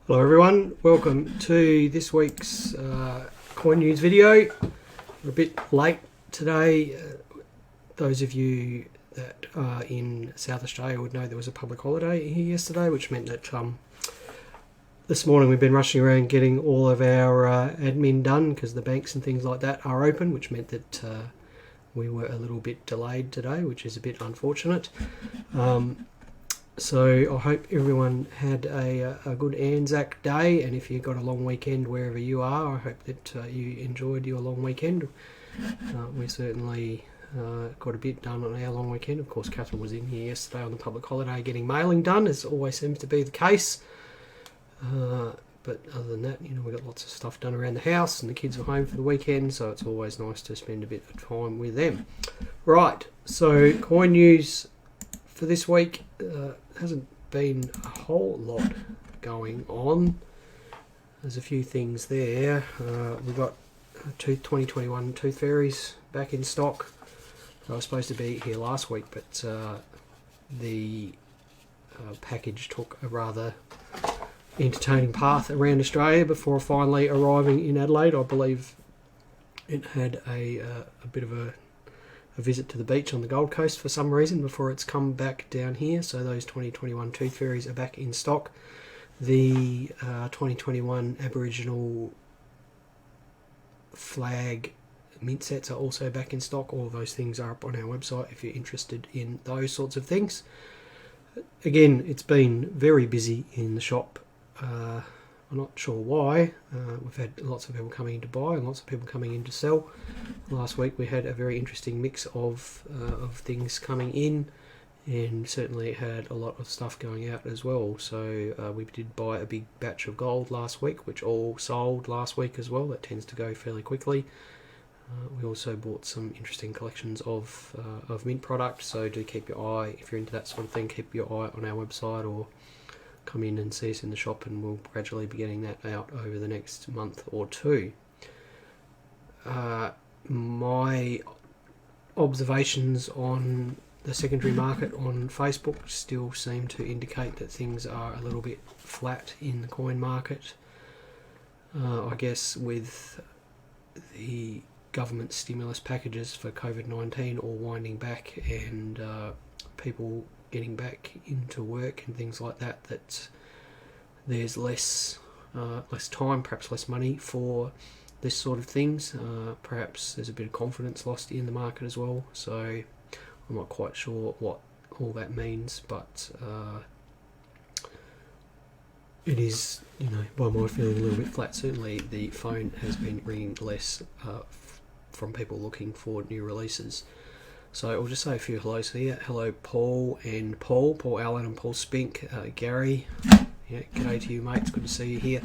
Hello everyone, welcome to this week's coin news video. We're a bit late today. Those of you that are in South Australia would know there was a public holiday here yesterday, which meant that this morning we've been rushing around getting all of our admin done because the banks and things like that are open, which meant that we were a little bit delayed today, which is a bit unfortunate. So I hope everyone had a good Anzac Day, and if you got a long weekend wherever you are, I hope that you enjoyed your long weekend. We certainly got a bit done on our long weekend. Of course, Catherine was in here yesterday on the public holiday getting mailing done, as always seems to be the case. But other than that, we got lots of stuff done around the house, and the kids were home for the weekend, so it's always nice to spend a bit of time with them. Right, so coin news for this week. Hasn't been a whole lot going on. There's a few things there. We've got 2021 Tooth Fairies back in stock. I was supposed to be here last week, but the package took a rather entertaining path around Australia before finally arriving in Adelaide. I believe it had a bit of a visit to the beach on the Gold Coast for some reason before it's come back down here. So those 2021 Tooth Fairies are back in stock. The 2021 Aboriginal flag mint sets are also back in stock. All of those things are up on our website if you're interested in those sorts of things. Again, it's been very busy in the shop. I'm not sure why. We've had lots of people coming in to buy and lots of people coming in to sell. Last week we had a very interesting mix of things coming in, and certainly had a lot of stuff going out as well. So we did buy a big batch of gold last week, which all sold last week as well. That tends to go fairly quickly. We also bought some interesting collections of mint product, so do keep your eye, if you're into that sort of thing, keep your eye on our website or come in and see us in the shop, and we'll gradually be getting that out over the next month or two. My observations on the secondary market on Facebook still seem to indicate that things are a little bit flat in the coin market. I guess with the government stimulus packages for COVID-19 all winding back, and people getting back into work and things like that, that there's less time, perhaps less money for this sort of things. Perhaps there's a bit of confidence lost in the market as well, so I'm not quite sure what all that means, but it is, by my feeling, a little bit flat. Certainly the phone has been ringing less from people looking for new releases. So I'll just say a few hellos here. Hello Paul Allen and Paul Spink, Gary. Yeah, g'day to you, mate. It's good to see you here.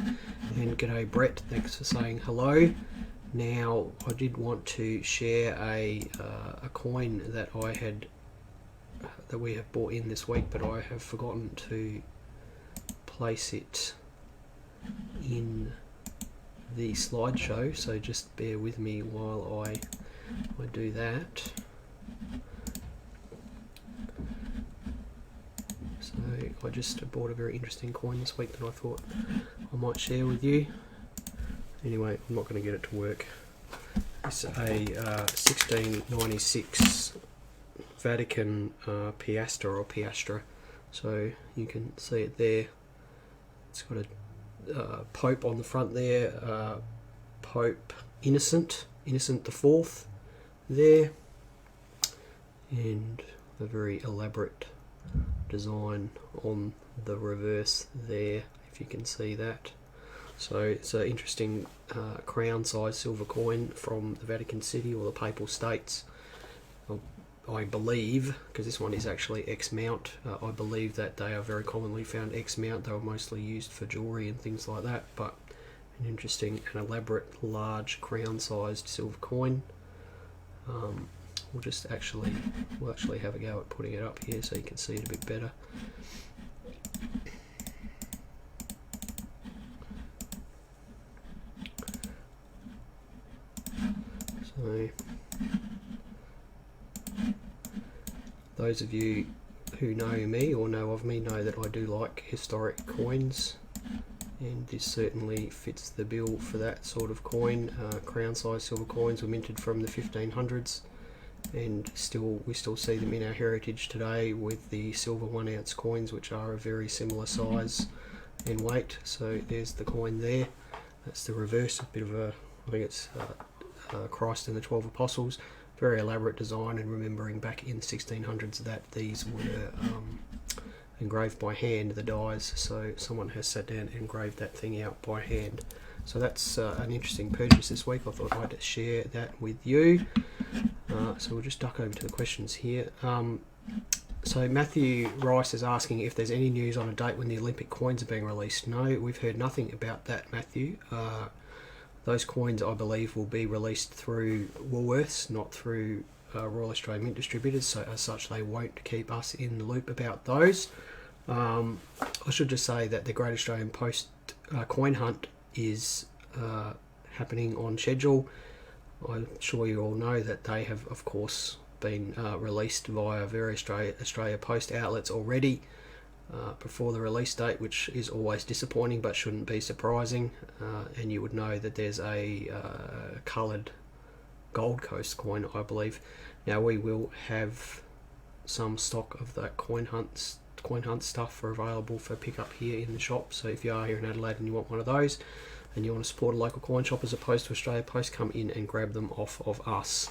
And g'day Brett. Thanks for saying hello. Now, I did want to share a coin that we have bought in this week, but I have forgotten to place it in the slideshow. So just bear with me while I do that. So I just bought a very interesting coin this week that I thought I might share with you. Anyway, I'm not going to get it to work. It's a 1696 Vatican piastre or piastra. So you can see it there. It's got a Pope on the front there. Pope Innocent the Fourth there. And a very elaborate design on the reverse there, if you can see that. So it's an interesting crown size silver coin from the Vatican City or the Papal States. I believe, because this one is actually X-mount, I believe that they are very commonly found X-mount. They were mostly used for jewellery and things like that, but an interesting and elaborate large crown sized silver coin. We'll actually have a go at putting it up here so you can see it a bit better. So those of you who know me or know of me know that I do like historic coins. and this certainly fits the bill for that sort of coin. Crown size silver coins were minted from the 1500s, and we still see them in our heritage today with the silver 1 ounce coins, which are a very similar size and weight. So there's the coin there. That's the reverse, a bit of a, I think it's Christ and the 12 Apostles. Very elaborate design, and remembering back in the 1600s that these were engraved by hand, the dies, so someone has sat down and engraved that thing out by hand. So that's an interesting purchase this week. I thought I'd share that with you. So we'll just duck over to the questions here. So Matthew Rice is asking if there's any news on a date when the Olympic coins are being released. No, we've heard nothing about that, Matthew. Those coins, I believe, will be released through Woolworths, not through Royal Australian Mint Distributors, so as such they won't keep us in the loop about those. I should just say that the Great Australian Post coin hunt is happening on schedule. I'm sure you all know that they have, of course, been released via various Australia Post outlets already before the release date, which is always disappointing but shouldn't be surprising. And you would know that there's a coloured Gold Coast coin, I believe. Now we will have some stock of that coin hunt stuff available for pickup here in the shop. So if you are here in Adelaide and you want one of those, and you want to support a local coin shop as opposed to Australia Post, come in and grab them off of us.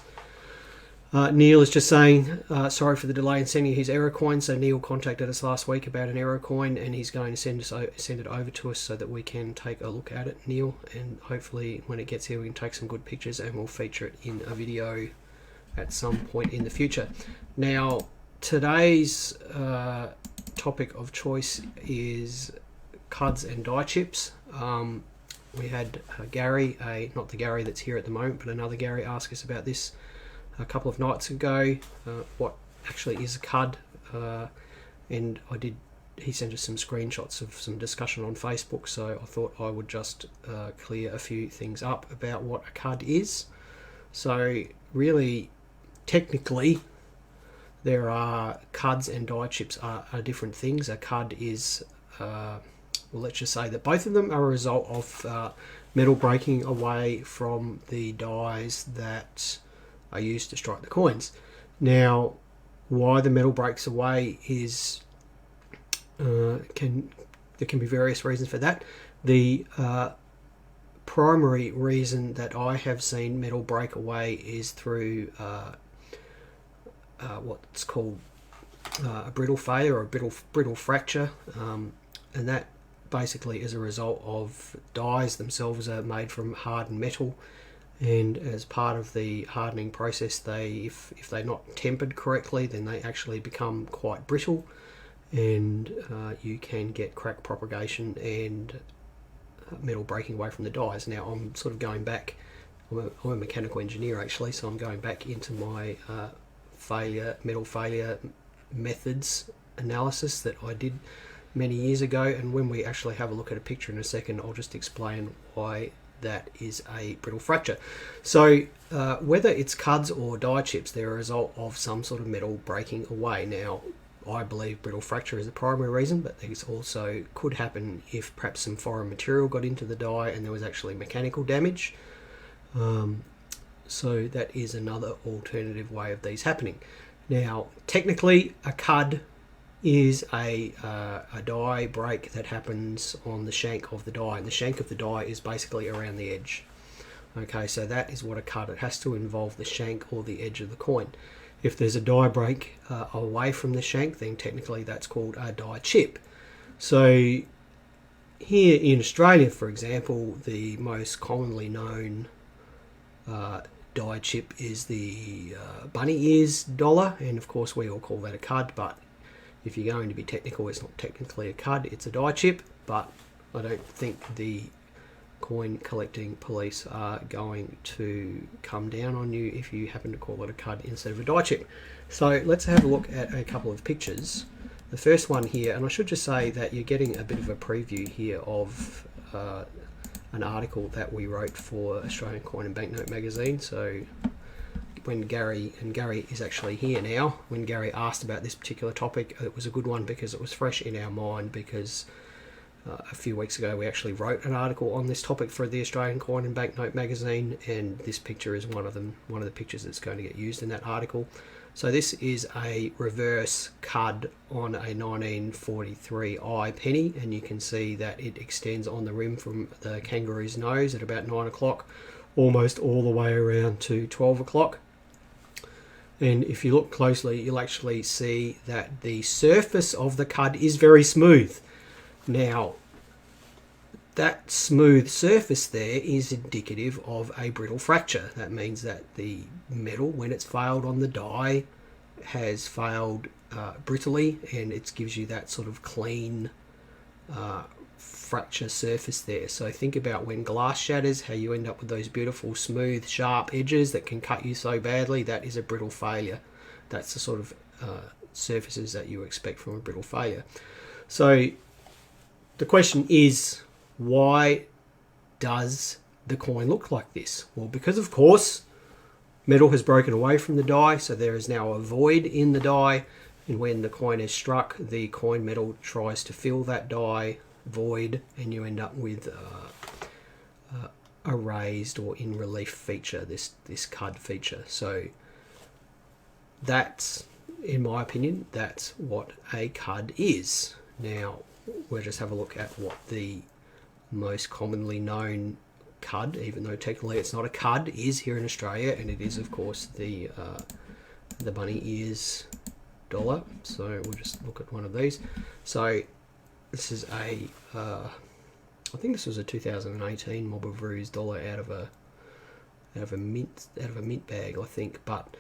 Neil is just saying, sorry for the delay in sending his Aero coin. So Neil contacted us last week about an Aero coin, and he's going to send it over to us so that we can take a look at it, Neil. And hopefully when it gets here we can take some good pictures and we'll feature it in a video at some point in the future. Now today's topic of choice is CUDS and die chips. We had Gary, not the Gary that's here at the moment, but another Gary, ask us about this a couple of nights ago, what actually is a CUD, and he sent us some screenshots of some discussion on Facebook, so I thought I would just clear a few things up about what a CUD is. So really, technically, there are CUDs and die chips are different things. A CUD is, well, let's just say that both of them are a result of metal breaking away from the dies that are used to strike the coins. Now, why the metal breaks away is there can be various reasons for that. The primary reason that I have seen metal break away is through what's called a brittle failure or a brittle fracture, and that basically is a result of dies themselves are made from hardened metal, and as part of the hardening process, if they're not tempered correctly, then they actually become quite brittle, and you can get crack propagation and metal breaking away from the dies. Now I'm sort of going back, I'm a mechanical engineer actually, so I'm going back into my metal failure methods analysis that I did many years ago, and when we actually have a look at a picture in a second, I'll just explain why that is a brittle fracture. So whether it's CUDs or die chips, they're a result of some sort of metal breaking away. Now I believe brittle fracture is the primary reason, but this also could happen if perhaps some foreign material got into the die and there was actually mechanical damage. So that is another alternative way of these happening. Now technically a CUD is a die break that happens on the shank of the die, and the shank of the die is basically around the edge. Okay, so that is what a CUD, it has to involve the shank or the edge of the coin. If there's a die break away from the shank, then technically that's called a die chip. So here in Australia, for example, the most commonly known die chip is the bunny ears dollar, and of course we all call that a CUD, but if you're going to be technical, it's not technically a CUD, it's a die chip. But I don't think the coin collecting police are going to come down on you if you happen to call it a CUD instead of a die chip. So let's have a look at a couple of pictures. The first one here, and I should just say that you're getting a bit of a preview here of an article that we wrote for Australian Coin and Banknote magazine. So when Gary is actually here now, when Gary asked about this particular topic, it was a good one because it was fresh in our mind, because A few weeks ago we actually wrote an article on this topic for the Australian Coin and Banknote magazine, and this picture is one of the pictures that's going to get used in that article. So this is a reverse CUD on a 1943 penny, and you can see that it extends on the rim from the kangaroo's nose at about 9 o'clock almost all the way around to 12 o'clock. And if you look closely, you'll actually see that the surface of the CUD is very smooth. Now, that smooth surface there is indicative of a brittle fracture. That means that the metal, when it's failed on the die, has failed brittly, and it gives you that sort of clean fracture surface there. So think about when glass shatters, how you end up with those beautiful smooth sharp edges that can cut you so badly. That is a brittle failure. That's the sort of surfaces that you expect from a brittle failure. So the question is, why does the coin look like this? Well, because of course metal has broken away from the die, so there is now a void in the die, and when the coin is struck, the coin metal tries to fill that die void, and you end up with a raised or in relief feature, this CUD feature. So that's, in my opinion, that's what a CUD is. Now we'll just have a look at what the most commonly known CUD, even though technically it's not a CUD, is here in Australia, and it is of course the bunny ears dollar. So we'll just look at one of these. So this is a I think this was a 2018 Mob of Ruse dollar out of a mint bag, I think. But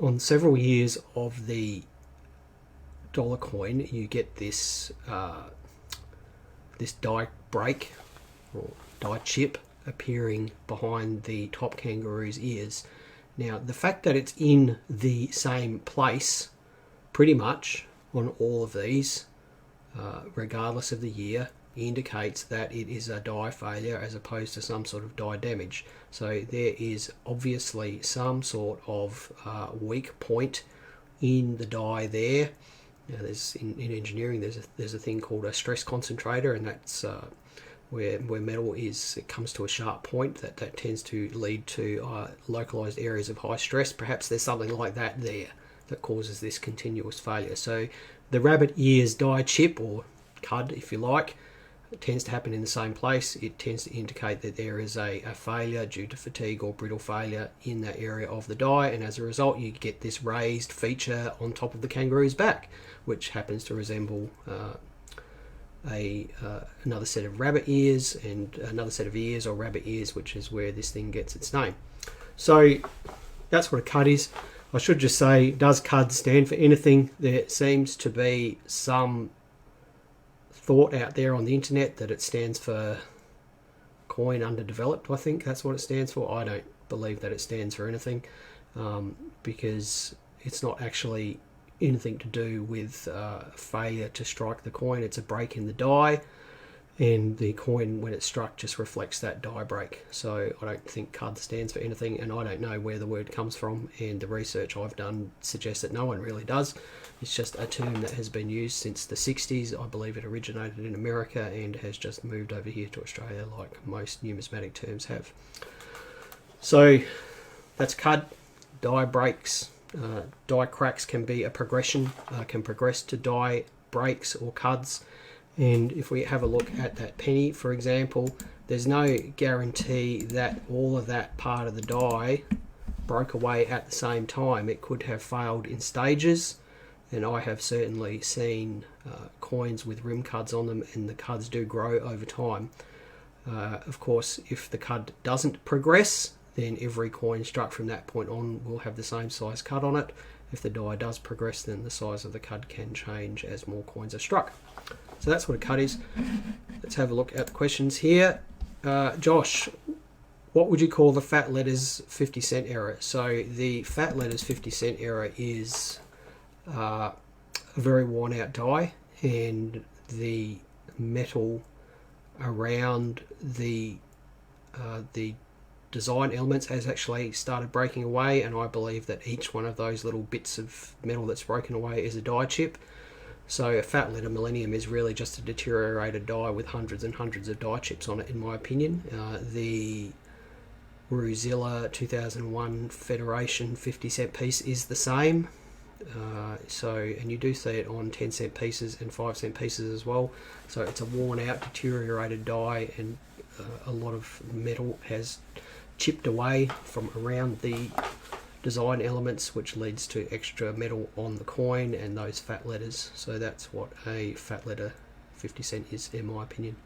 on several years of the dollar coin, you get this this die break or die chip appearing behind the top kangaroo's ears. Now, the fact that it's in the same place pretty much on all of these, regardless of the year, indicates that it is a die failure as opposed to some sort of die damage. So there is obviously some sort of weak point in the die there. Now, there's in engineering there's a thing called a stress concentrator, and that's where metal it comes to a sharp point that tends to lead to localized areas of high stress. Perhaps there's something like that there that causes this continuous failure. So the rabbit ears die chip, or CUD if you like, it tends to happen in the same place. It tends to indicate that there is a failure due to fatigue or brittle failure in that area of the die, and as a result you get this raised feature on top of the kangaroo's back, which happens to resemble another set of rabbit ears and another set of ears, or rabbit ears, which is where this thing gets its name. So that's what a CUD is. I should just say, does CUD stand for anything? There seems to be some thought out there on the internet that it stands for coin underdeveloped. I think that's what it stands for. I don't believe that it stands for anything, because it's not actually anything to do with failure to strike the coin. It's a break in the die, and the coin, when it's struck, just reflects that die break. So I don't think CUD stands for anything, and I don't know where the word comes from, and the research I've done suggests that no one really does. It's just a term that has been used since the 60s. I believe it originated in America and has just moved over here to Australia, like most numismatic terms have. So that's CUD. Die breaks, die cracks can be a progression, can progress to die breaks or CUDs. And if we have a look at that penny, for example, there's no guarantee that all of that part of the die broke away at the same time. It could have failed in stages, and I have certainly seen coins with rim CUDs on them, and the CUDs do grow over time. Of course, if the CUD doesn't progress, then every coin struck from that point on will have the same size CUD on it. If the die does progress, then the size of the CUD can change as more coins are struck. So that's what a CUD is. Let's have a look at the questions here. Josh, what would you call the fat letters 50 cent error? So the fat letters 50 cent error is a very worn out die, and the metal around the design elements has actually started breaking away, and I believe that each one of those little bits of metal that's broken away is a die chip. So a fat letter Millennium is really just a deteriorated die with hundreds and hundreds of die chips on it, in my opinion. The Ruzilla 2001 Federation 50-cent piece is the same. And you do see it on 10-cent pieces and 5-cent pieces as well. So it's a worn out, deteriorated die, and a lot of metal has chipped away from around the design elements, which leads to extra metal on the coin and those fat letters. So that's what a fat letter 50-cent is, in my opinion.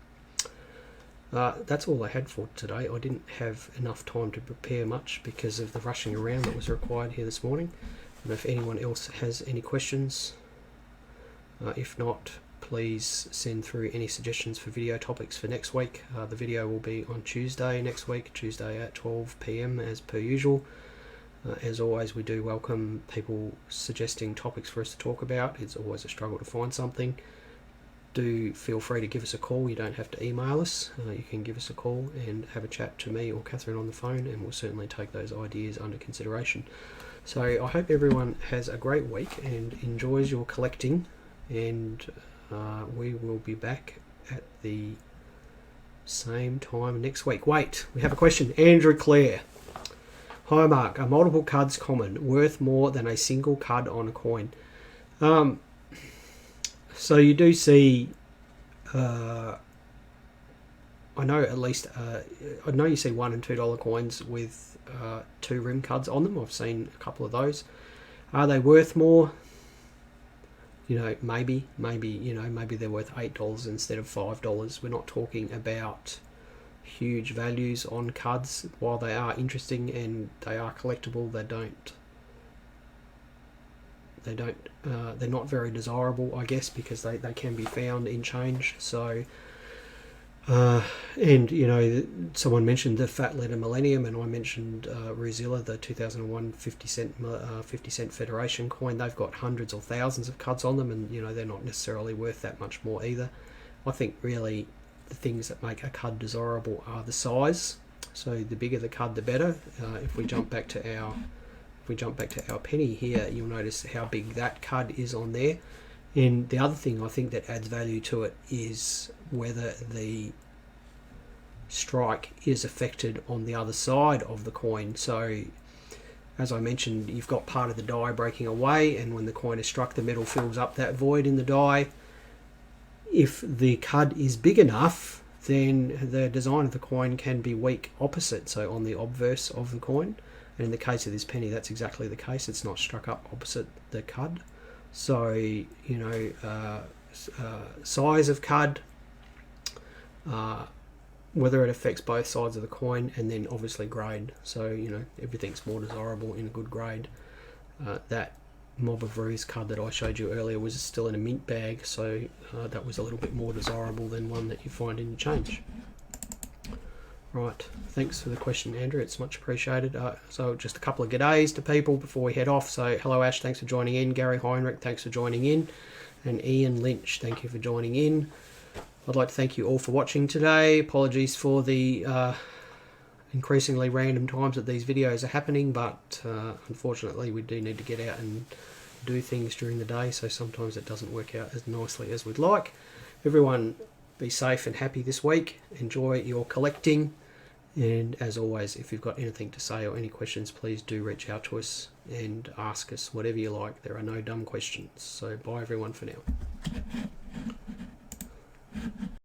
That's all I had for today. I didn't have enough time to prepare much because of the rushing around that was required here this morning. And if anyone else has any questions, if not, please send through any suggestions for video topics for next week. The video will be on Tuesday next week, Tuesday at 12 PM as per usual. As always, we do welcome people suggesting topics for us to talk about. It's always a struggle to find something. Do feel free to give us a call. You don't have to email us. You can give us a call and have a chat to me or Catherine on the phone, and we'll certainly take those ideas under consideration. So I hope everyone has a great week and enjoys your collecting, and we will be back at the same time next week. Wait, we have a question. Andrew Clare. Hi Mark, are multiple CUDs common, worth more than a single CUD on a coin? So you do see, I know at least, I know you see $1 and $2 coins with 2 rim CUDs on them. I've seen a couple of those. Are they worth more? You know, maybe, you know, maybe they're worth $8 instead of $5. We're not talking about huge values on CUDs. While they are interesting and they are collectible, they're not very desirable, I guess, because they can be found in change. So and you know, someone mentioned the fat letter Millennium, and I mentioned Ruzilla, the 2001 50 cent Federation coin. They've got hundreds or thousands of CUDs on them, and you know, they're not necessarily worth that much more either. I think really the things that make a CUD desirable are the size. So the bigger the CUD, the better. If we jump back to our penny here, you'll notice how big that CUD is on there. And the other thing I think that adds value to it is whether the strike is affected on the other side of the coin. So as I mentioned, you've got part of the die breaking away, and when the coin is struck, the metal fills up that void in the die. If the CUD is big enough, then the design of the coin can be weak opposite, so on the obverse of the coin. And in the case of this penny, that's exactly the case. It's not struck up opposite the CUD. So, you know, size of CUD, whether it affects both sides of the coin, and then obviously grade. So, you know, everything's more desirable in a good grade. That Mob of Ruse CUD that I showed you earlier was still in a mint bag, so that was a little bit more desirable than one that you find in change. Right, thanks for the question, Andrew. It's much appreciated. So just a couple of g'days to people before we head off. So hello Ash, thanks for joining in. Gary Heinrich, thanks for joining in. And Ian Lynch, thank you for joining in. I'd like to thank you all for watching today. Apologies for the increasingly random times that these videos are happening, but unfortunately we do need to get out and do things during the day, so sometimes it doesn't work out as nicely as we'd like. Everyone be safe and happy this week. Enjoy your collecting. And as always, if you've got anything to say or any questions, please do reach out to us and ask us whatever you like. There are no dumb questions. So bye everyone for now.